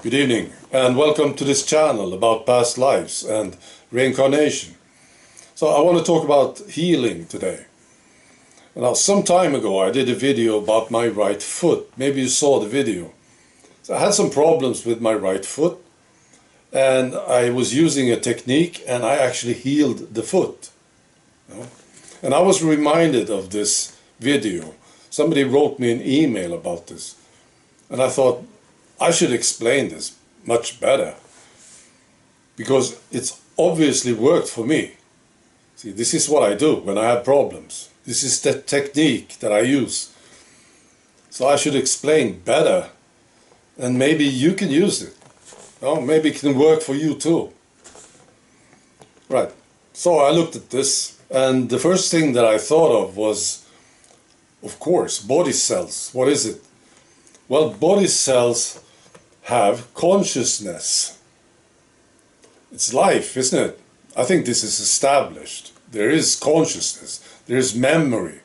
Good evening and welcome to this channel about past lives and reincarnation. So I want to talk about healing today. Now some time ago I did a video about my right foot. Maybe you saw the video. So I had some problems with my right foot and I was using a technique and I actually healed the foot. And I was reminded of this video. Somebody wrote me an email about this and I thought, I should explain this much better because it's obviously worked for me. See, this is what I do when I have problems. This is the technique that I use. So I should explain better and maybe you can use it. Maybe it can work for you too. Right, so I looked at this and the first thing that I thought of was, of course, body cells. What is it? Well, body cells have consciousness. It's life, isn't it? I think this is established. There is consciousness. There is memory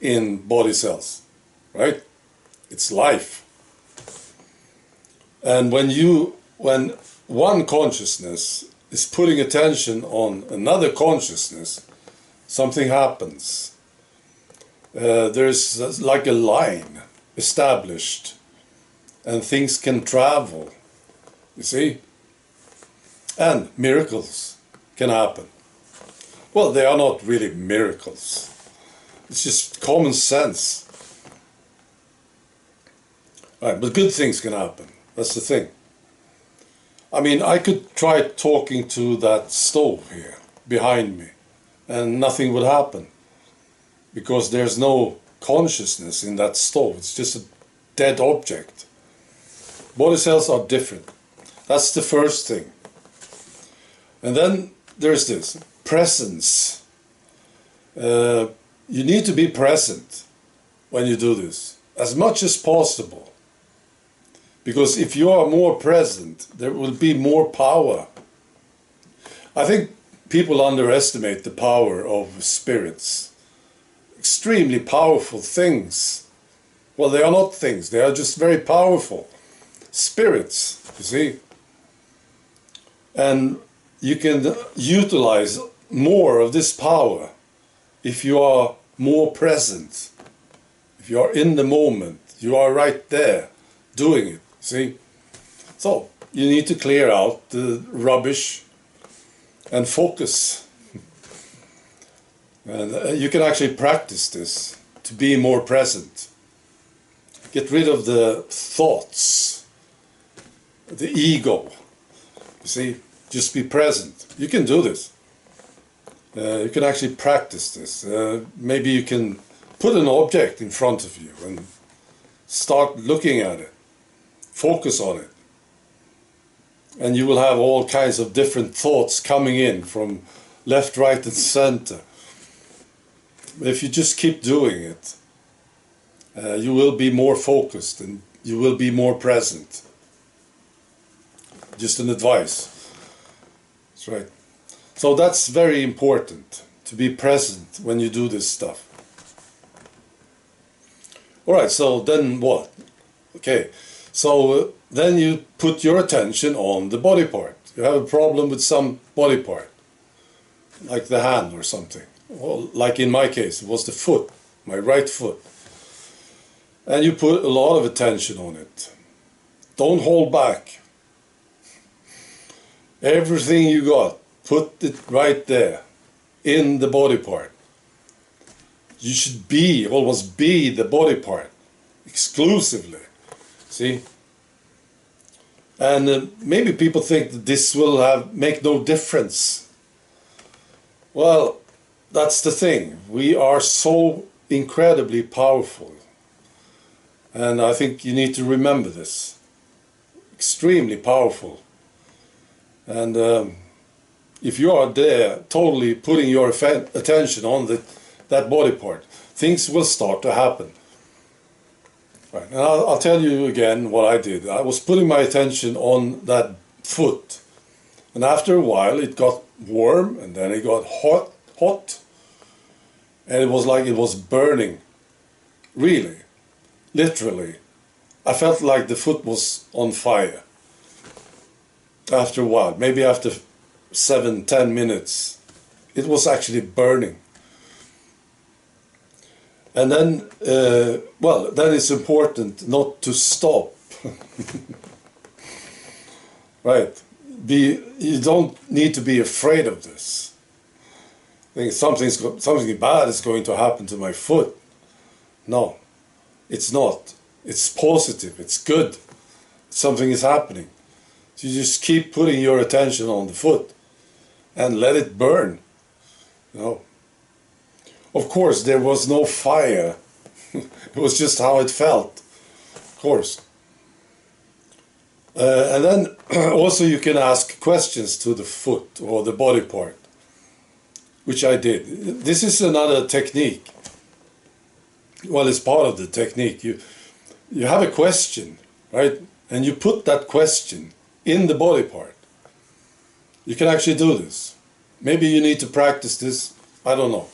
in body cells, right? It's life. And when one consciousness is putting attention on another consciousness, something happens. There's like a line established. And things can travel, you see? And miracles can happen. Well, they are not really miracles. It's just common sense. Right, but good things can happen. That's the thing. I mean, I could try talking to that stove here behind me and nothing would happen because there's no consciousness in that stove. It's just a dead object. Body cells are different. That's the first thing. And then there's this, presence. You need to be present when you do this, as much as possible. Because if you are more present, there will be more power. I think people underestimate the power of spirits. Extremely powerful things. Well, they are not things, they are just very powerful. Spirits, you see, and you can utilize more of this power if you are more present, if you are in the moment, you are right there doing it, see. So you need to clear out the rubbish and focus, and you can actually practice this to be more present. Get rid of the thoughts, the ego, you see, just be present. You can do this. You can actually practice this. Maybe you can put an object in front of you and start looking at it. Focus on it. And you will have all kinds of different thoughts coming in from left, right and center. If you just keep doing it, you will be more focused and you will be more present. Just an advice. That's right. So that's very important, to be present when you do this stuff. Alright, so then what? Okay, so then you put your attention on the body part. You have a problem with some body part, like the hand or something. Well, like in my case, it was the foot, my right foot. And you put a lot of attention on it. Don't hold back. Everything you got, put it right there, in the body part. You should almost be the body part, exclusively, see? And maybe people think that this will make no difference. Well, that's the thing. We are so incredibly powerful. And I think you need to remember this. Extremely powerful. And if you are there totally putting your attention on that body part, things will start to happen. Right. And I'll tell you again what I did. I was putting my attention on that foot. And after a while it got warm and then it got hot. And it was like it was burning. Really. Literally. I felt like the foot was on fire. after a while, maybe after 7-10 minutes, it was actually burning. And then, well, then it's important not to stop. Right? You don't need to be afraid of this. I think something bad is going to happen to my foot. No, it's not. It's positive. It's good. Something is happening. So you just keep putting your attention on the foot and let it burn. You know. Of course, there was no fire. It was just how it felt. Of course. And then also you can ask questions to the foot or the body part, which I did. This is another technique. Well, it's part of the technique. You have a question, right? And you put that question in the body part. You can actually do this. Maybe you need to practice this. I don't know.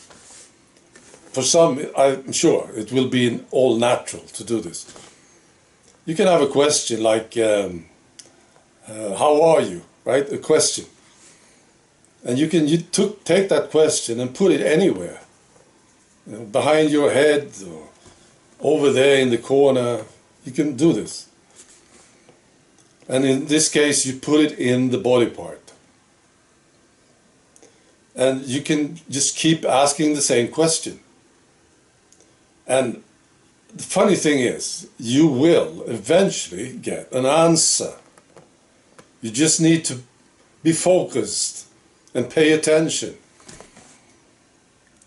For some, I'm sure it will be all natural to do this. You can have a question like, how are you, right? A question. And you can take that question and put it anywhere. You know, behind your head or over there in the corner. You can do this. And in this case, you put it in the body part. And you can just keep asking the same question. And the funny thing is, you will eventually get an answer. You just need to be focused and pay attention.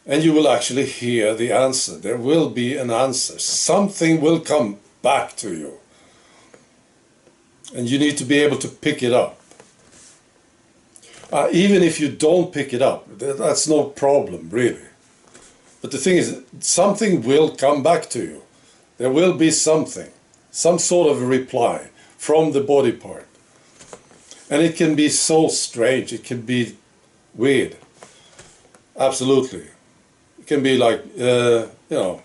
And you will actually hear the answer. There will be an answer. Something will come back to you. And you need to be able to pick it up. Even if you don't pick it up, that's no problem, really. But the thing is, something will come back to you. There will be something, some sort of a reply from the body part. And it can be so strange, it can be weird. Absolutely. It can be like, you know,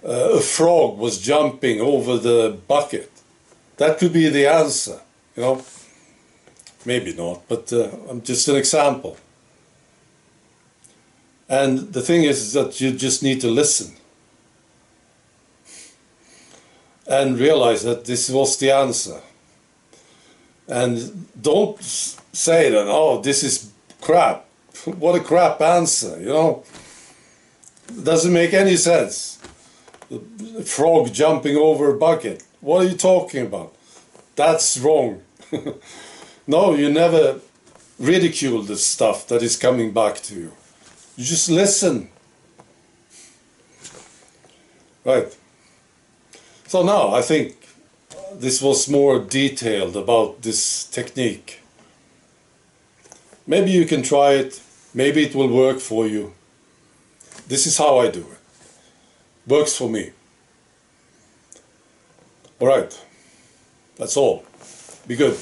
a frog was jumping over the bucket. That could be the answer, you know. Maybe not, but just an example. And the thing is that you just need to listen and realize that this was the answer. And don't say that, oh, this is crap. What a crap answer, you know. It doesn't make any sense. The frog jumping over a bucket. What are you talking about? That's wrong. No, you never ridicule the stuff that is coming back to you. You just listen. Right. So now I think this was more detailed about this technique. Maybe you can try it. Maybe it will work for you. This is how I do it. Works for me. All right. That's all. Be good.